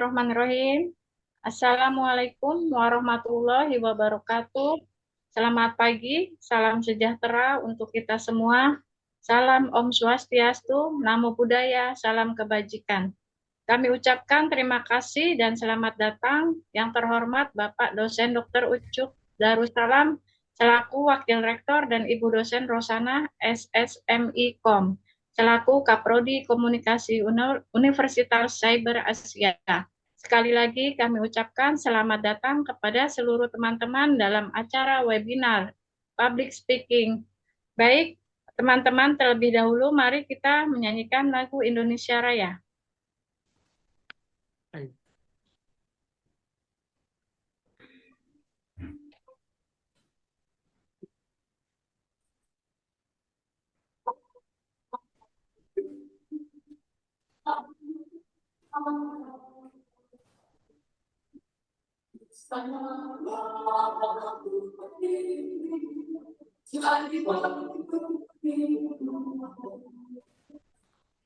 Bismillahirrahmanirrahim. Assalamualaikum warahmatullahi wabarakatuh. Selamat pagi, salam sejahtera untuk kita semua. Salam Om Swastiastu, Namo Buddhaya, salam kebajikan. Kami ucapkan terima kasih dan selamat datang yang terhormat Bapak Dosen Dr. Ucuk Darussalam selaku Wakil Rektor dan Ibu Dosen Rosana SSMI Kom selaku Kaprodi Komunikasi Universitas Cyber Asia. Sekali lagi kami ucapkan selamat datang kepada seluruh teman-teman dalam acara webinar Public Speaking. Baik, teman-teman, terlebih dahulu mari kita menyanyikan lagu Indonesia Raya.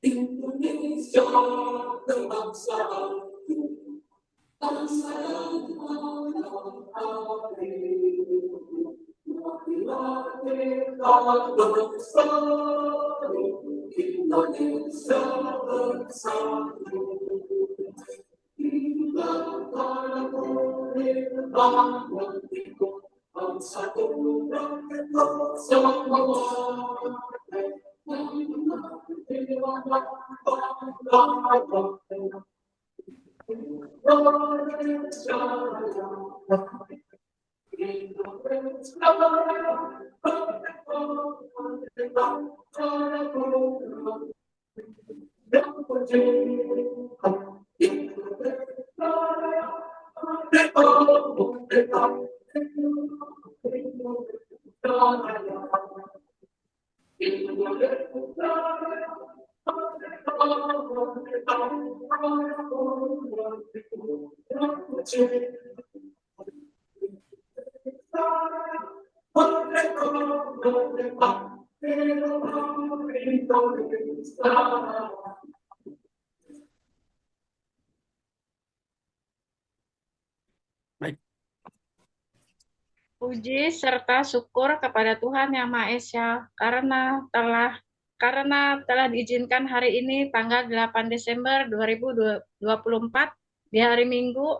Indonesia bangsa, bangsa yang hari, marilah kita bersatu, Indonesia bersatu. Kita akan membangun bangsa dan bersama. Baik. Puji serta syukur kepada Tuhan Yang Maha Esa karena telah diizinkan hari ini tanggal 8 Desember 2024 di hari Minggu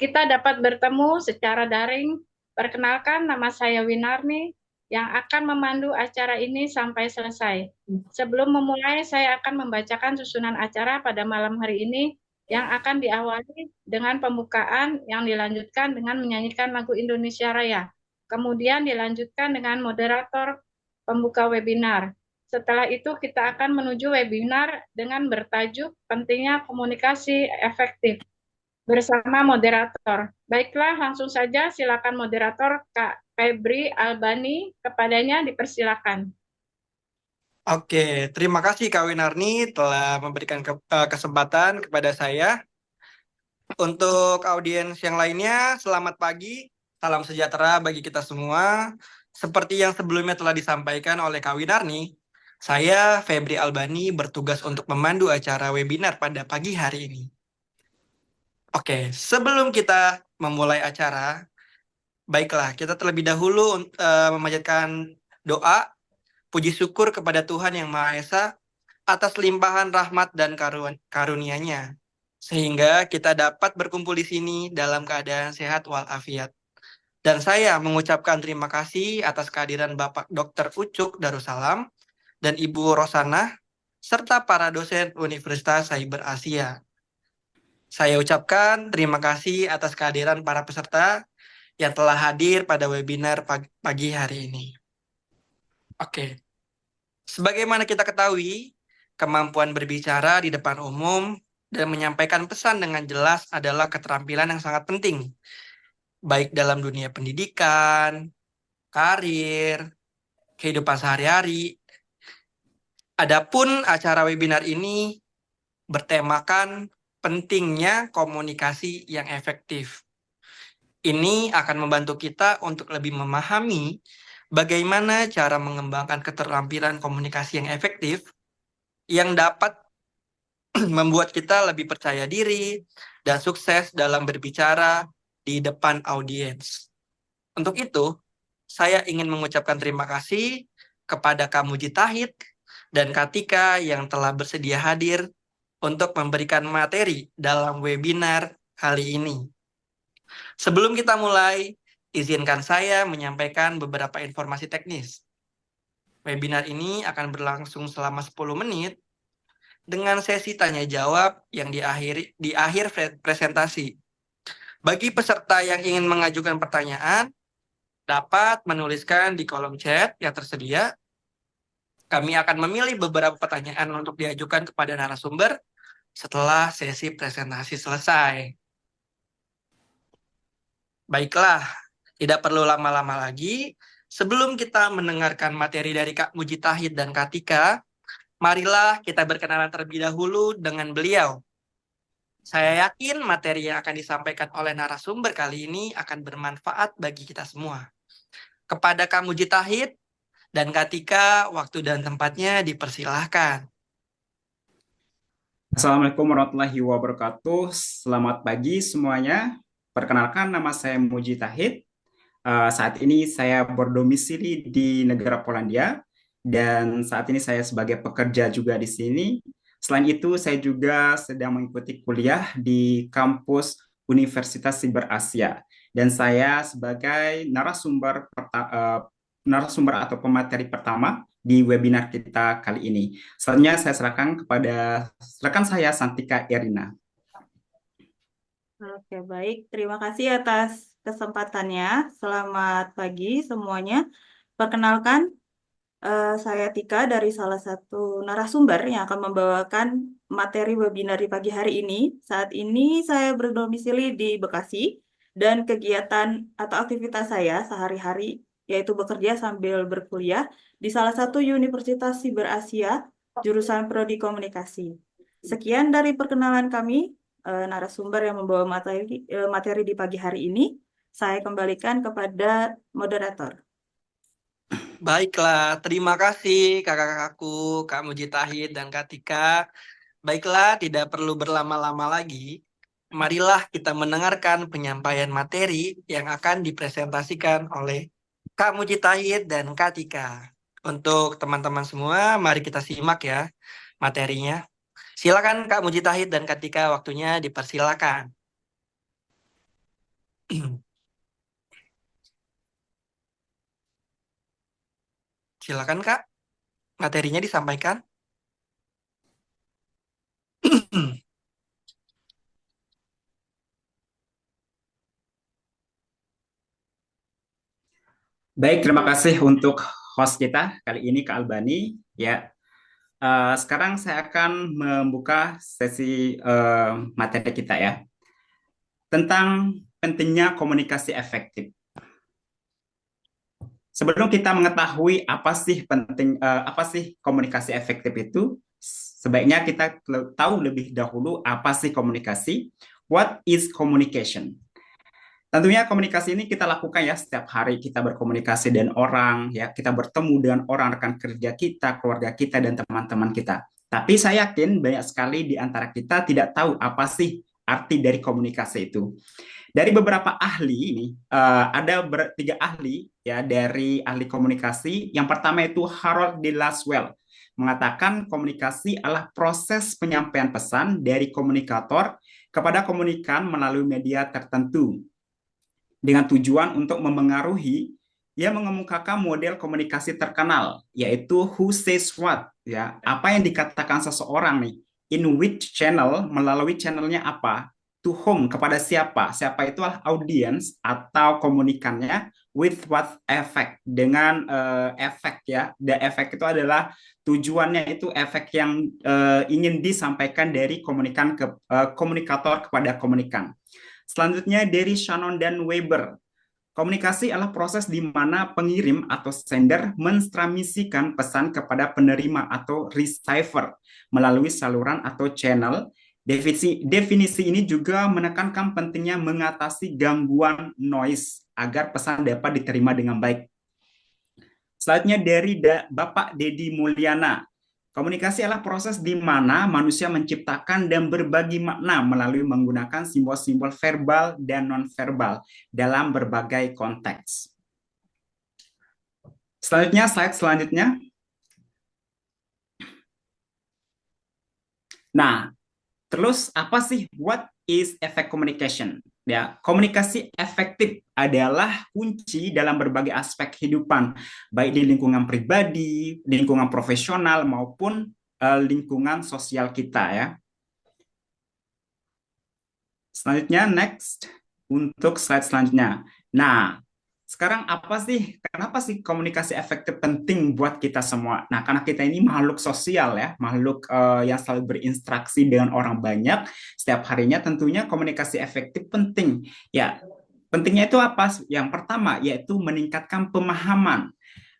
kita dapat bertemu secara daring. Perkenalkan, nama saya Winarni yang akan memandu acara ini sampai selesai. Sebelum memulai, saya akan membacakan susunan acara pada malam hari ini yang akan diawali dengan pembukaan yang dilanjutkan dengan menyanyikan lagu Indonesia Raya. Kemudian dilanjutkan dengan moderator pembuka webinar. Setelah itu kita akan menuju webinar dengan bertajuk pentingnya komunikasi efektif bersama moderator. Baiklah, langsung saja silakan moderator Kak Febri Albani, kepadanya dipersilakan. Oke, terima kasih Kak Winarni telah memberikan kesempatan kepada saya. Untuk audiens yang lainnya, selamat pagi, salam sejahtera bagi kita semua. Seperti yang sebelumnya telah disampaikan oleh Kak Winarni, saya Febri Albani bertugas untuk memandu acara webinar pada pagi hari ini. Oke, sebelum kita memulai acara, baiklah kita terlebih dahulu memanjatkan doa puji syukur kepada Tuhan Yang Maha Esa atas limpahan rahmat dan karunia-Nya, sehingga kita dapat berkumpul di sini dalam keadaan sehat walafiat. Dan saya mengucapkan terima kasih atas kehadiran Bapak Dr. Ucuk Darussalam dan Ibu Rosana, serta para dosen Universitas Cyber Asia. Saya ucapkan terima kasih atas kehadiran para peserta yang telah hadir pada webinar pagi hari ini. Oke. Sebagaimana kita ketahui, kemampuan berbicara di depan umum dan menyampaikan pesan dengan jelas adalah keterampilan yang sangat penting, baik dalam dunia pendidikan, karir, kehidupan sehari-hari. Adapun acara webinar ini bertemakan pentingnya komunikasi yang efektif. Ini akan membantu kita untuk lebih memahami bagaimana cara mengembangkan keterampilan komunikasi yang efektif yang dapat membuat kita lebih percaya diri dan sukses dalam berbicara di depan audiens. Untuk itu, saya ingin mengucapkan terima kasih kepada Kamu Jitahid dan Katika yang telah bersedia hadir untuk memberikan materi dalam webinar kali ini. Sebelum kita mulai, izinkan saya menyampaikan beberapa informasi teknis. Webinar ini akan berlangsung selama 10 menit dengan sesi tanya jawab yang di akhir presentasi. Bagi peserta yang ingin mengajukan pertanyaan, dapat menuliskan di kolom chat yang tersedia. Kami akan memilih beberapa pertanyaan untuk diajukan kepada narasumber setelah sesi presentasi selesai. Baiklah, tidak perlu lama-lama lagi. Sebelum kita mendengarkan materi dari Kak Mujitahid dan Kak Tika, marilah kita berkenalan terlebih dahulu dengan beliau. Saya yakin materi yang akan disampaikan oleh narasumber kali ini akan bermanfaat bagi kita semua. Kepada Kak Mujitahid dan Kak Tika, waktu dan tempatnya dipersilahkan. Assalamualaikum warahmatullahi wabarakatuh. Selamat pagi semuanya. Perkenalkan, nama saya Muji Tahid. Saat ini saya berdomisili di negara Polandia dan saat ini saya sebagai pekerja juga di sini. Selain itu, saya juga sedang mengikuti kuliah di kampus Universitas Siber Asia dan saya sebagai narasumber atau pemateri pertama di webinar kita kali ini. Selanjutnya saya serahkan kepada rekan saya Santika Irina. Oke, baik. Terima kasih atas kesempatannya. Selamat pagi semuanya. Perkenalkan, saya Tika dari salah satu narasumber yang akan membawakan materi webinar di pagi hari ini. Saat ini saya berdomisili di Bekasi dan kegiatan atau aktivitas saya sehari-hari yaitu bekerja sambil berkuliah di salah satu Universitas Siber Asia, jurusan Prodi Komunikasi. Sekian dari perkenalan kami, narasumber yang membawa materi di pagi hari ini. Saya kembalikan kepada moderator. Baiklah, terima kasih kakak-kakakku, Kak Mujitahid dan Kak Tika. Baiklah, tidak perlu berlama-lama lagi. Marilah kita mendengarkan penyampaian materi yang akan dipresentasikan oleh Kak Mujitahid dan Kak Tika. Untuk teman-teman semua, mari kita simak ya materinya. Silakan Kak Mujitahid dan Kak Tika, waktunya dipersilakan. Silakan Kak, materinya disampaikan. Baik, terima kasih untuk host kita kali ini Kak Albani. Ya, sekarang saya akan membuka sesi materi kita ya tentang pentingnya komunikasi efektif. Sebelum kita mengetahui apa sih komunikasi efektif itu, sebaiknya kita tahu lebih dahulu apa sih komunikasi. What is communication? Tentunya komunikasi ini kita lakukan ya setiap hari kita berkomunikasi dengan orang, ya kita bertemu dengan orang rekan kerja kita, keluarga kita dan teman-teman kita. Tapi saya yakin banyak sekali di antara kita tidak tahu apa sih arti dari komunikasi itu. Dari beberapa ahli ini ada tiga ahli ya dari ahli komunikasi. Yang pertama itu Harold de Laswell mengatakan komunikasi adalah proses penyampaian pesan dari komunikator kepada komunikan melalui media tertentu dengan tujuan untuk memengaruhi. Ia mengemukakan model komunikasi terkenal yaitu who says what, ya apa yang dikatakan seseorang nih, in which channel, melalui channelnya apa, to whom, kepada siapa, siapa itu adalah audience atau komunikannya, with what effect, dengan efek ya, the effect itu adalah tujuannya itu efek yang ingin disampaikan dari komunikator kepada komunikan. Selanjutnya dari Shannon dan Weber. Komunikasi adalah proses di mana pengirim atau sender mentransmisikan pesan kepada penerima atau receiver melalui saluran atau channel. Definisi ini juga menekankan pentingnya mengatasi gangguan noise agar pesan dapat diterima dengan baik. Selanjutnya dari Bapak Dedi Mulyana. Komunikasi adalah proses di mana manusia menciptakan dan berbagi makna melalui menggunakan simbol-simbol verbal dan non-verbal dalam berbagai konteks. Selanjutnya, slide selanjutnya. Nah, terus apa sih what is effect communication? Ya, komunikasi efektif adalah kunci dalam berbagai aspek kehidupan, baik di lingkungan pribadi, lingkungan profesional maupun lingkungan sosial kita ya. Selanjutnya next untuk slide selanjutnya. Nah, sekarang kenapa sih komunikasi efektif penting buat kita semua? Nah, karena kita ini makhluk sosial ya, makhluk yang selalu berinteraksi dengan orang banyak setiap harinya, tentunya komunikasi efektif penting. Ya, pentingnya itu apa? Yang pertama yaitu meningkatkan pemahaman.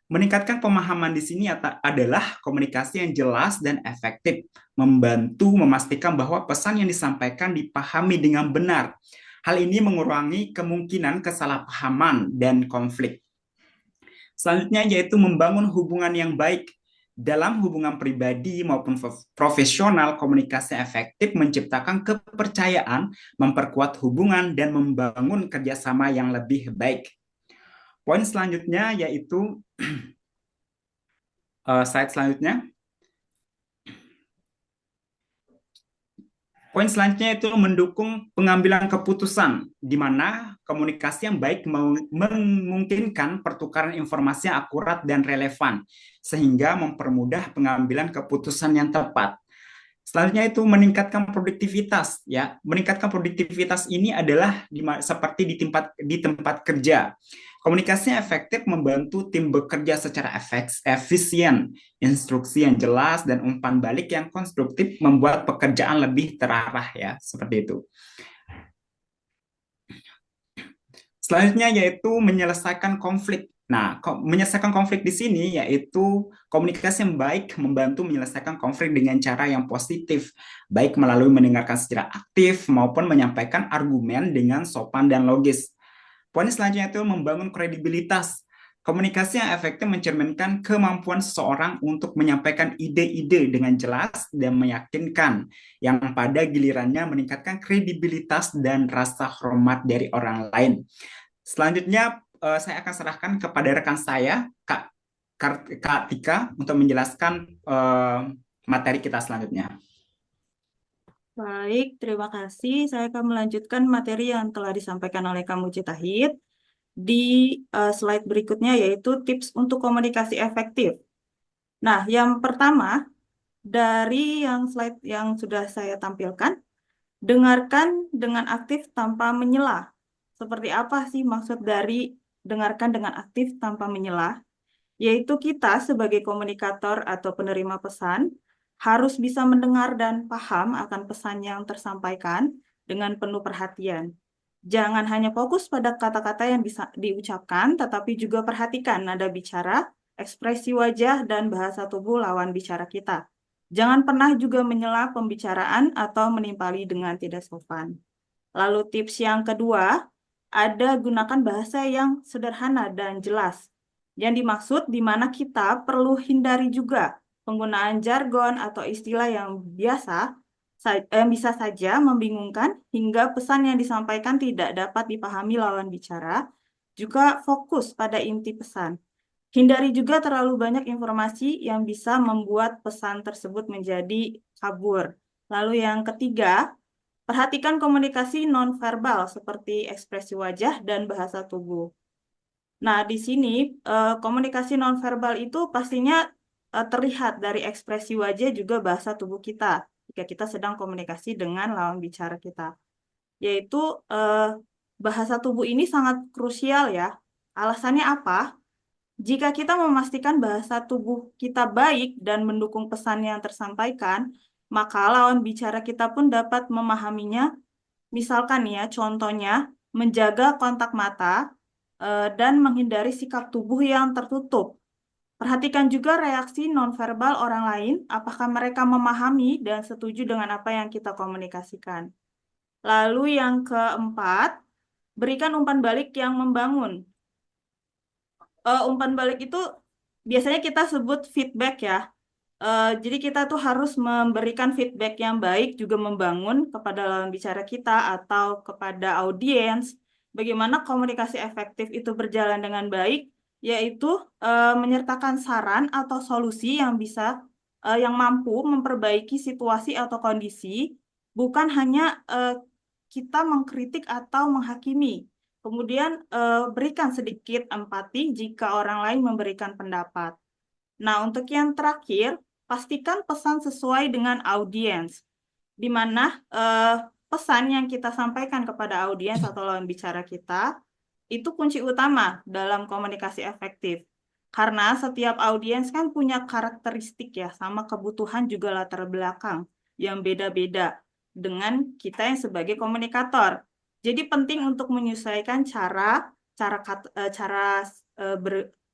Meningkatkan pemahaman di sini adalah komunikasi yang jelas dan efektif, membantu memastikan bahwa pesan yang disampaikan dipahami dengan benar. Hal ini mengurangi kemungkinan kesalahpahaman dan konflik. Selanjutnya yaitu membangun hubungan yang baik. Dalam hubungan pribadi maupun profesional, komunikasi efektif menciptakan kepercayaan, memperkuat hubungan, dan membangun kerjasama yang lebih baik. Poin selanjutnya yaitu slide selanjutnya. Poin selanjutnya itu mendukung pengambilan keputusan, di mana komunikasi yang baik memungkinkan pertukaran informasi yang akurat dan relevan, sehingga mempermudah pengambilan keputusan yang tepat. Selanjutnya itu meningkatkan produktivitas, ya. Meningkatkan produktivitas ini adalah seperti di tempat kerja. Komunikasi yang efektif membantu tim bekerja secara efisien. Instruksi yang jelas dan umpan balik yang konstruktif membuat pekerjaan lebih terarah ya, seperti itu. Selanjutnya yaitu menyelesaikan konflik. Nah, menyelesaikan konflik di sini yaitu komunikasi yang baik membantu menyelesaikan konflik dengan cara yang positif, baik melalui mendengarkan secara aktif maupun menyampaikan argumen dengan sopan dan logis. Poin selanjutnya itu membangun kredibilitas. Komunikasi yang efektif mencerminkan kemampuan seseorang untuk menyampaikan ide-ide dengan jelas dan meyakinkan, yang pada gilirannya meningkatkan kredibilitas dan rasa hormat dari orang lain. Selanjutnya, saya akan serahkan kepada rekan saya, Kak Tika, untuk menjelaskan materi kita selanjutnya. Baik, terima kasih. Saya akan melanjutkan materi yang telah disampaikan oleh Kak Mujtahid di slide berikutnya, yaitu tips untuk komunikasi efektif. Nah, yang pertama, dari yang slide yang sudah saya tampilkan, dengarkan dengan aktif tanpa menyela. Seperti apa sih maksud dari dengarkan dengan aktif tanpa menyela? Yaitu kita sebagai komunikator atau penerima pesan, harus bisa mendengar dan paham akan pesan yang tersampaikan dengan penuh perhatian. Jangan hanya fokus pada kata-kata yang bisa diucapkan, tetapi juga perhatikan nada bicara, ekspresi wajah, dan bahasa tubuh lawan bicara kita. Jangan pernah juga menyela pembicaraan atau menimpali dengan tidak sopan. Lalu tips yang kedua, ada gunakan bahasa yang sederhana dan jelas. Yang dimaksud di mana kita perlu hindari juga penggunaan jargon atau istilah yang bisa saja membingungkan hingga pesan yang disampaikan tidak dapat dipahami lawan bicara. Juga fokus pada inti pesan. Hindari juga terlalu banyak informasi yang bisa membuat pesan tersebut menjadi kabur. Lalu yang ketiga, perhatikan komunikasi nonverbal seperti ekspresi wajah dan bahasa tubuh. Nah, di sini komunikasi nonverbal itu pastinya terlihat dari ekspresi wajah juga bahasa tubuh kita jika kita sedang komunikasi dengan lawan bicara kita. Yaitu bahasa tubuh ini sangat krusial ya. Alasannya apa? Jika kita memastikan bahasa tubuh kita baik dan mendukung pesan yang tersampaikan, maka lawan bicara kita pun dapat memahaminya. Misalkan ya, contohnya menjaga kontak mata dan menghindari sikap tubuh yang tertutup. Perhatikan juga reaksi nonverbal orang lain, apakah mereka memahami dan setuju dengan apa yang kita komunikasikan. Lalu yang keempat, berikan umpan balik yang membangun. Umpan balik itu biasanya kita sebut feedback ya. Jadi kita tuh harus memberikan feedback yang baik, juga membangun kepada lawan bicara kita atau kepada audiens. Bagaimana komunikasi efektif itu berjalan dengan baik, yaitu menyertakan saran atau solusi yang yang mampu memperbaiki situasi atau kondisi, bukan hanya kita mengkritik atau menghakimi. Kemudian berikan sedikit empati jika orang lain memberikan pendapat. Nah, untuk yang terakhir, pastikan pesan sesuai dengan audiens, di mana pesan yang kita sampaikan kepada audiens atau lawan bicara kita itu kunci utama dalam komunikasi efektif. Karena setiap audiens kan punya karakteristik ya, sama kebutuhan juga latar belakang yang beda-beda dengan kita yang sebagai komunikator. Jadi penting untuk menyesuaikan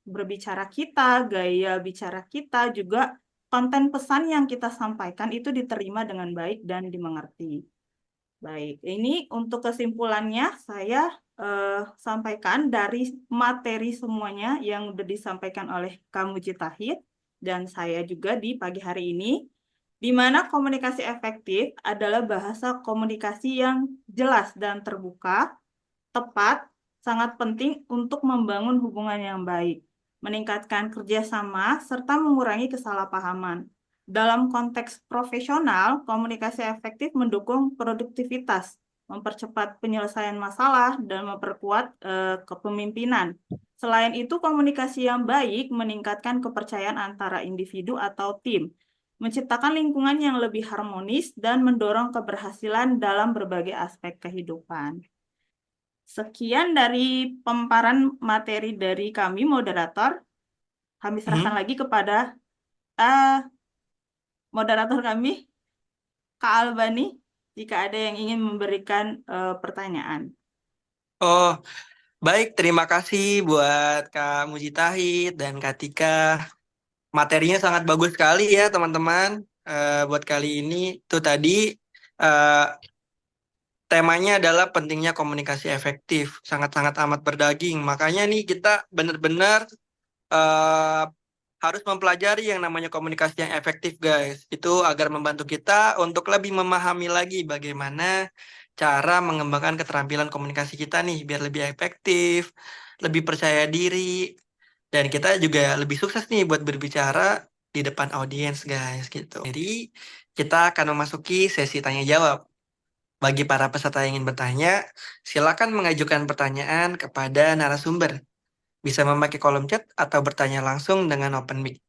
berbicara kita, gaya bicara kita, juga konten pesan yang kita sampaikan itu diterima dengan baik dan dimengerti. Baik, ini untuk kesimpulannya saya sampaikan dari materi semuanya yang sudah disampaikan oleh Kak Mujitahid dan saya juga di pagi hari ini, di mana komunikasi efektif adalah bahasa komunikasi yang jelas dan terbuka, tepat, sangat penting untuk membangun hubungan yang baik, meningkatkan kerjasama, serta mengurangi kesalahpahaman. Dalam konteks profesional, komunikasi efektif mendukung produktivitas, mempercepat penyelesaian masalah, dan memperkuat kepemimpinan. Selain itu, komunikasi yang baik meningkatkan kepercayaan antara individu atau tim, menciptakan lingkungan yang lebih harmonis, dan mendorong keberhasilan dalam berbagai aspek kehidupan. Sekian dari pemaparan materi dari kami, moderator. Kami serahkan lagi kepada moderator kami, Kak Albani, jika ada yang ingin memberikan pertanyaan. Oh, baik. Terima kasih buat Kak Mujitahid dan Kak Tika. Materinya sangat bagus sekali ya, teman-teman. Buat kali ini, tuh tadi temanya adalah pentingnya komunikasi efektif. Sangat-sangat amat berdaging. Makanya nih kita benar-benar harus mempelajari yang namanya komunikasi yang efektif, guys. Itu agar membantu kita untuk lebih memahami lagi bagaimana cara mengembangkan keterampilan komunikasi kita nih, biar lebih efektif, lebih percaya diri, dan kita juga lebih sukses nih buat berbicara di depan audiens, guys, gitu. Jadi, kita akan memasuki sesi tanya jawab. Bagi para peserta yang ingin bertanya, silakan mengajukan pertanyaan kepada narasumber. Bisa memakai kolom chat atau bertanya langsung dengan open mic.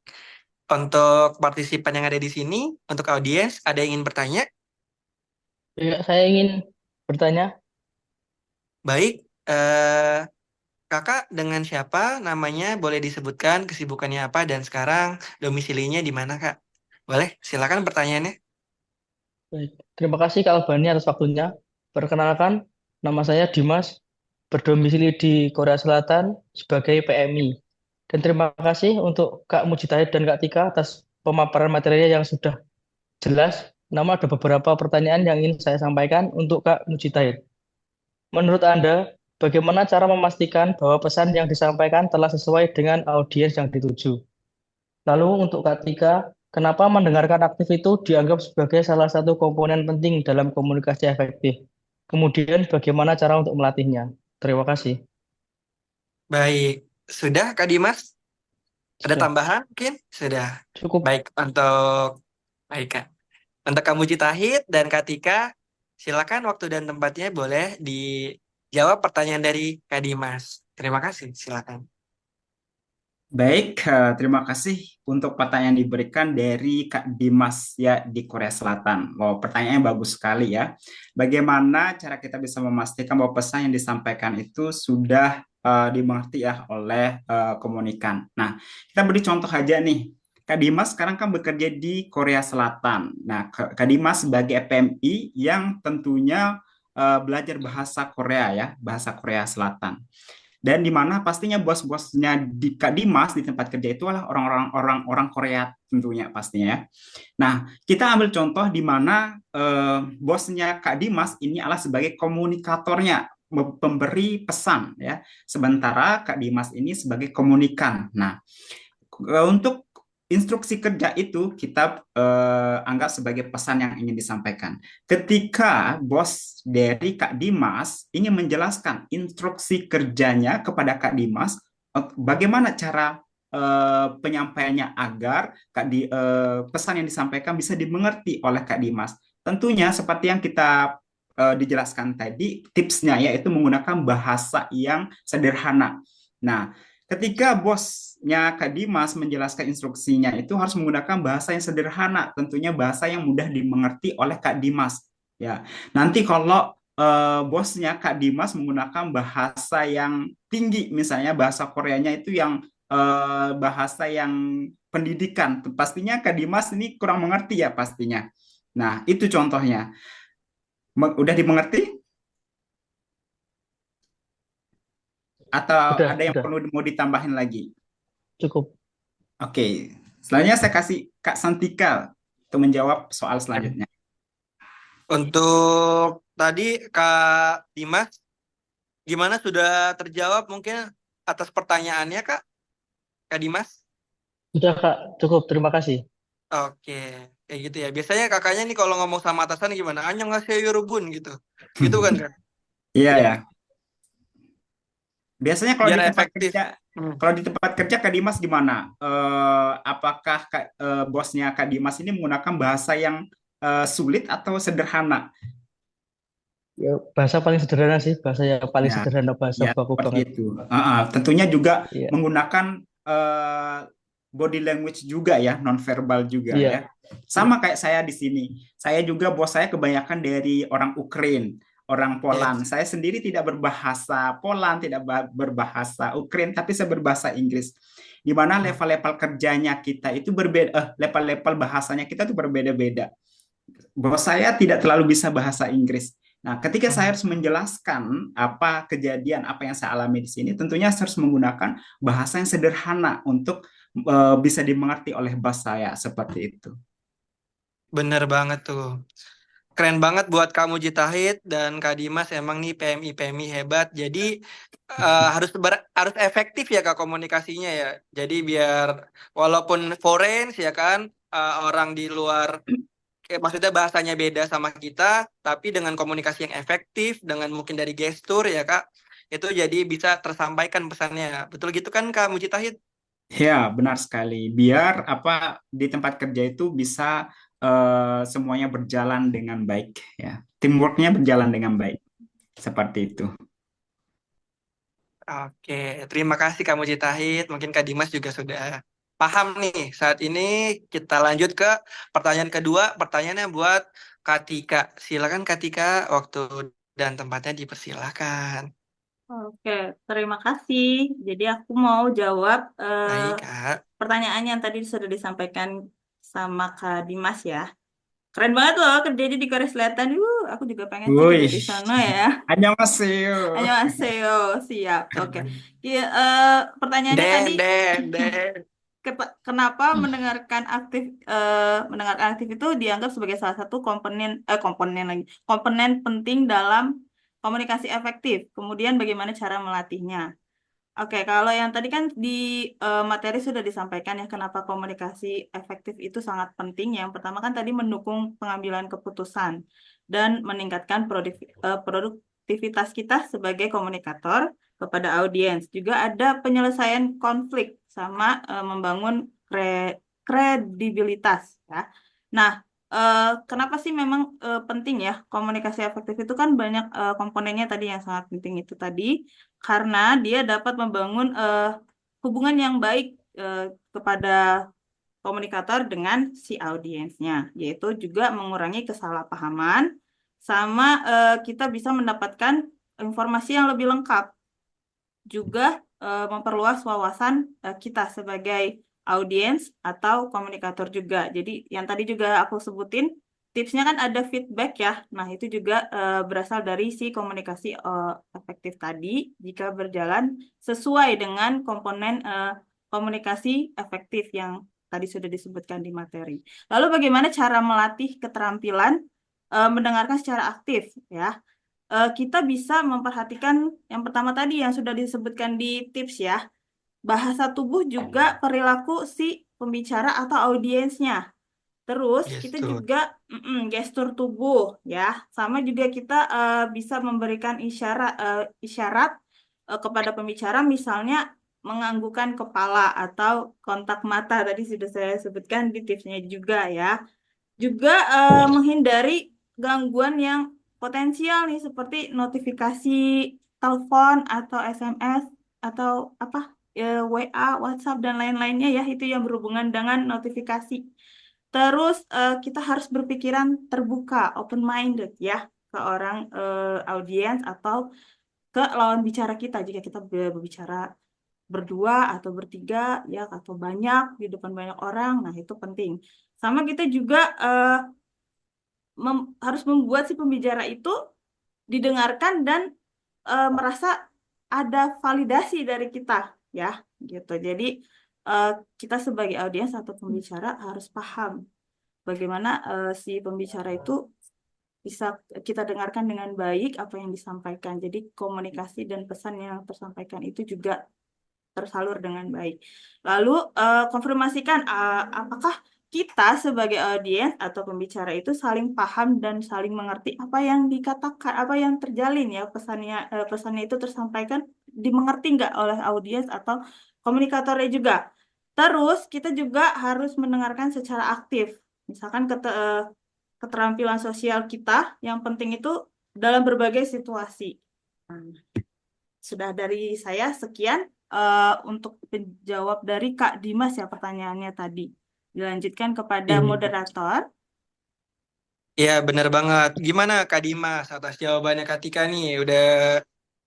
Untuk partisipan yang ada di sini, untuk audiens, ada yang ingin bertanya? Ya, saya ingin bertanya. Baik, kakak dengan siapa namanya, boleh disebutkan kesibukannya apa, dan sekarang domisilinya di mana, Kak? Boleh, silakan pertanyaannya. Baik. Terima kasih Kak Albani atas waktunya. Perkenalkan, nama saya Dimas, berdomisili di Korea Selatan sebagai PMI. Dan terima kasih untuk Kak Mujitahid dan Kak Tika atas pemaparan materinya yang sudah jelas. Namun ada beberapa pertanyaan yang ingin saya sampaikan untuk Kak Mujitahid. Menurut Anda, bagaimana cara memastikan bahwa pesan yang disampaikan telah sesuai dengan audiens yang dituju? Lalu untuk Kak Tika, kenapa mendengarkan aktif itu dianggap sebagai salah satu komponen penting dalam komunikasi efektif? Kemudian bagaimana cara untuk melatihnya? Terima kasih. Baik, sudah Kak Dimas? Ada Sudah. tambahan mungkin? Sudah. Cukup. Baik, baik Kak. Untuk Kak Mujitahid dan Kak Tika, silakan waktu dan tempatnya boleh dijawab pertanyaan dari Kak Dimas. Terima kasih, silakan. Baik, terima kasih untuk pertanyaan yang diberikan dari Kak Dimas ya di Korea Selatan. Wow, pertanyaannya bagus sekali ya. Bagaimana cara kita bisa memastikan bahwa pesan yang disampaikan itu sudah dimengerti ya oleh komunikan. Nah, kita beri contoh aja nih. Kak Dimas sekarang kan bekerja di Korea Selatan. Nah, Kak Dimas sebagai PMI yang tentunya belajar bahasa Korea ya, bahasa Korea Selatan. Dan di mana pastinya bos-bosnya di Kak Dimas di tempat kerja itu adalah orang-orang Korea tentunya pastinya ya. Nah, kita ambil contoh di mana bosnya Kak Dimas ini adalah sebagai komunikatornya, pemberi pesan ya. Sementara Kak Dimas ini sebagai komunikan. Nah, untuk instruksi kerja itu kita anggap sebagai pesan yang ingin disampaikan. Ketika bos dari Kak Dimas ingin menjelaskan instruksi kerjanya kepada Kak Dimas, bagaimana cara penyampaiannya agar pesan yang disampaikan bisa dimengerti oleh Kak Dimas. Tentunya seperti yang kita dijelaskan tadi, tipsnya yaitu menggunakan bahasa yang sederhana. Nah, ketika bosnya Kak Dimas menjelaskan instruksinya itu harus menggunakan bahasa yang sederhana, tentunya bahasa yang mudah dimengerti oleh Kak Dimas. Ya, nanti kalau bosnya Kak Dimas menggunakan bahasa yang tinggi, misalnya bahasa Koreanya itu yang bahasa yang pendidikan, pastinya Kak Dimas ini kurang mengerti ya pastinya. Nah, itu contohnya. Udah dimengerti? Atau ada yang Udah, perlu mau ditambahin lagi? cukup. Oke, selanjutnya saya kasih Kak Santika untuk menjawab soal selanjutnya. Untuk tadi Kak Dimas, gimana sudah terjawab mungkin atas pertanyaannya Kak? Kak Dimas? Sudah, Kak, cukup. Terima kasih. Oke, kayak gitu ya. Biasanya kakaknya nih kalau ngomong sama atasan gimana? Annyeonghaseyo yorobun gitu. Gitu kan Kak? Iya ya. Biasanya kalau Biar di tempat efektif. kerja, Kak Dimas gimana? Apakah bosnya Kak Dimas ini menggunakan bahasa yang sulit atau sederhana? Ya, bahasa paling sederhana sih, bahasa yang paling Ya, sederhana, bahasa ya baku seperti banget. itu. Tentunya juga Iya, menggunakan body language juga ya, nonverbal juga iya, ya. Sama kayak saya di sini. Saya juga bos saya kebanyakan dari orang Ukraina, orang Ya. Poland. Saya sendiri tidak berbahasa Poland, tidak berbahasa Ukraina, tapi saya berbahasa Inggris. Di mana level-level kerjanya kita itu berbeda, level-level bahasanya kita itu berbeda-beda. Bos saya tidak terlalu bisa bahasa Inggris. Nah, ketika saya harus menjelaskan apa kejadian, apa yang saya alami di sini, tentunya saya harus menggunakan bahasa yang sederhana untuk bisa dimengerti oleh bos saya seperti itu. Bener banget tuh. Keren banget buat kamu Jitahid dan Kak Dimas, emang nih PMI hebat. Jadi harus efektif ya Kak komunikasinya ya. Jadi biar walaupun foreign ya kan, orang di luar maksudnya bahasanya beda sama kita, tapi dengan komunikasi yang efektif, dengan mungkin dari gestur ya Kak, itu jadi bisa tersampaikan pesannya. Betul gitu kan Kak Mujitahid? Ya, benar sekali. Biar apa di tempat kerja itu bisa semuanya berjalan dengan baik ya. Teamworknya berjalan dengan baik. Seperti itu. Oke, terima kasih Kak Mujitahid. Mungkin Kak Dimas juga sudah paham nih. Saat ini kita lanjut ke pertanyaan kedua. Pertanyaannya buat Kak Tika. Silakan Kak Tika, waktu dan tempatnya dipersilakan. Oke, terima kasih. Jadi aku mau jawab Baik Kak. pertanyaan yang tadi sudah disampaikan sama Kak Dimas ya. Keren banget loh kerjanya di Korea Selatan. Aku juga pengen sih kerja Wih, di sana ya. annyeonghaseyo. Annyeonghaseyo, siap. Oke. Ya, pertanyaannya tadi, Den. kenapa mendengarkan aktif itu dianggap sebagai salah satu komponen penting dalam komunikasi efektif. Kemudian bagaimana cara melatihnya? Oke, kalau yang tadi kan di materi sudah disampaikan ya kenapa komunikasi efektif itu sangat penting. Yang pertama kan tadi mendukung pengambilan keputusan dan meningkatkan produktivitas kita sebagai komunikator kepada audiens. Juga ada penyelesaian konflik sama membangun kredibilitas ya. Nah, kenapa sih memang penting ya komunikasi efektif itu kan banyak komponennya tadi yang sangat penting itu tadi karena dia dapat membangun hubungan yang baik kepada komunikator dengan si audiensnya, yaitu juga mengurangi kesalahpahaman sama kita bisa mendapatkan informasi yang lebih lengkap, juga memperluas wawasan kita sebagai audiens atau komunikator juga. Jadi yang tadi juga aku sebutin tipsnya kan ada feedback ya. Nah, itu juga berasal dari si komunikasi efektif tadi jika berjalan sesuai dengan komponen komunikasi efektif yang tadi sudah disebutkan di materi. Lalu bagaimana cara melatih keterampilan mendengarkan secara aktif ya? Kita bisa memperhatikan yang pertama tadi yang sudah disebutkan di tips ya. Bahasa tubuh juga perilaku si pembicara atau audiensnya. Terus kita Gestur. juga gestur tubuh ya, sama juga kita bisa memberikan isyarat kepada pembicara, misalnya menganggukkan kepala atau kontak mata tadi sudah saya sebutkan di tipsnya juga ya. Juga menghindari gangguan yang potensial nih seperti notifikasi telepon atau SMS atau apa WA, WhatsApp dan lain-lainnya ya, itu yang berhubungan dengan notifikasi. Terus kita harus berpikiran terbuka, open minded ya ke orang audiens atau ke lawan bicara kita jika kita berbicara berdua atau bertiga ya atau banyak di depan banyak orang. Nah, itu penting. Sama kita juga harus membuat si pembicara itu didengarkan dan merasa ada validasi dari kita ya gitu. Jadi kita sebagai audiens atau pembicara harus paham bagaimana si pembicara itu bisa kita dengarkan dengan baik apa yang disampaikan. Jadi komunikasi dan pesan yang tersampaikan itu juga tersalur dengan baik. Lalu konfirmasikan apakah kita sebagai audiens atau pembicara itu saling paham dan saling mengerti apa yang dikatakan, apa yang terjalin ya pesannya itu tersampaikan, dimengerti nggak oleh audiens atau komunikatornya juga. Terus kita juga harus mendengarkan secara aktif. Misalkan keterampilan sosial kita yang penting itu dalam berbagai situasi. Sudah dari saya sekian untuk menjawab dari Kak Dimas ya pertanyaannya tadi. Dilanjutkan kepada moderator. Iya, benar banget. Gimana Kak Dimas atas jawabannya Kak Tika nih? Udah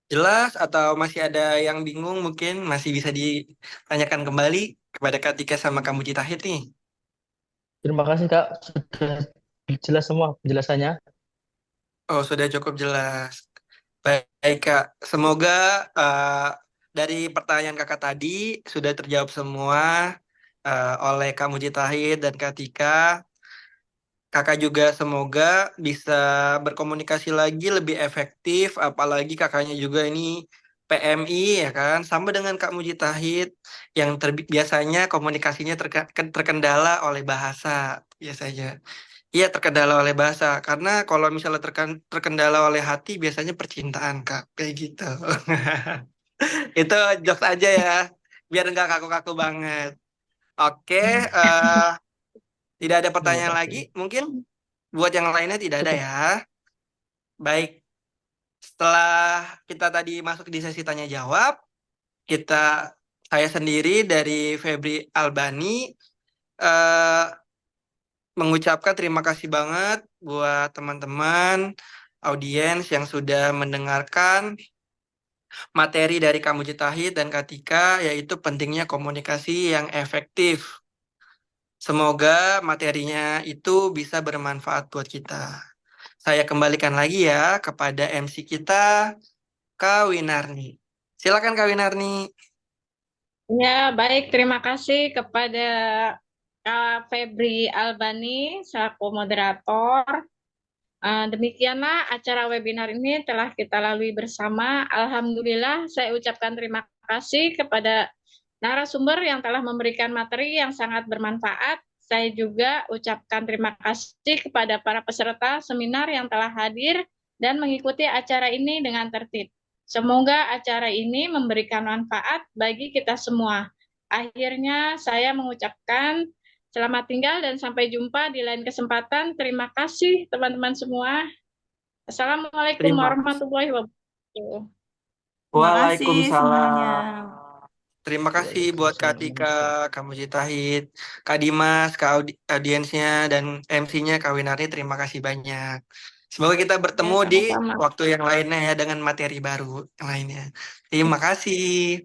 jelas atau masih ada yang bingung mungkin masih bisa ditanyakan kembali kepada Kak Tika sama Kamu Citahit nih. Terima kasih Kak, sudah jelas semua penjelasannya. Oh, sudah cukup jelas. Baik, Kak. Semoga dari pertanyaan Kakak tadi sudah terjawab semua oleh Kamu Citahit dan Kak Tika. Kakak juga semoga bisa berkomunikasi lagi lebih efektif, apalagi kakaknya juga ini PMI ya kan, sama dengan Kak Mujitahid yang biasanya komunikasinya terkendala oleh bahasa biasanya. Iya terkendala oleh bahasa, karena kalau misalnya terkendala oleh hati biasanya percintaan Kak, kayak gitu. Itu jokes aja ya, biar nggak kaku-kaku banget. Oke, tidak ada Terima pertanyaan lagi, kasih. mungkin buat yang lainnya tidak ada Cukup. ya. Baik, setelah kita tadi masuk di sesi tanya jawab, saya sendiri dari Febri Albani eh, mengucapkan terima kasih banget buat teman-teman audiens yang sudah mendengarkan materi dari Kamu Jitahid dan Katika, yaitu pentingnya komunikasi yang efektif. Semoga materinya itu bisa bermanfaat buat kita. Saya kembalikan lagi ya kepada MC kita, Kak Winarni. Silakan Kak Winarni. Ya, baik. Terima kasih kepada Kak Febri Albani selaku moderator. Demikianlah acara webinar ini telah kita lalui bersama. Alhamdulillah, saya ucapkan terima kasih kepada narasumber yang telah memberikan materi yang sangat bermanfaat. Saya juga ucapkan terima kasih kepada para peserta seminar yang telah hadir dan mengikuti acara ini dengan tertib. Semoga acara ini memberikan manfaat bagi kita semua. Akhirnya saya mengucapkan selamat tinggal dan sampai jumpa di lain kesempatan. Terima kasih teman-teman semua. Assalamualaikum Terima warahmatullahi wabarakatuh. Terima kasih semuanya. Waalaikumsalam. Terima kasih buat Kak Tika, Kamu Jitahid, Kak Dimas, audiensnya, dan MC-nya Kak Winarni. Terima kasih banyak. Semoga kita Ya, bertemu di sama-sama. waktu yang lainnya ya dengan materi baru yang lainnya. Terima kasih.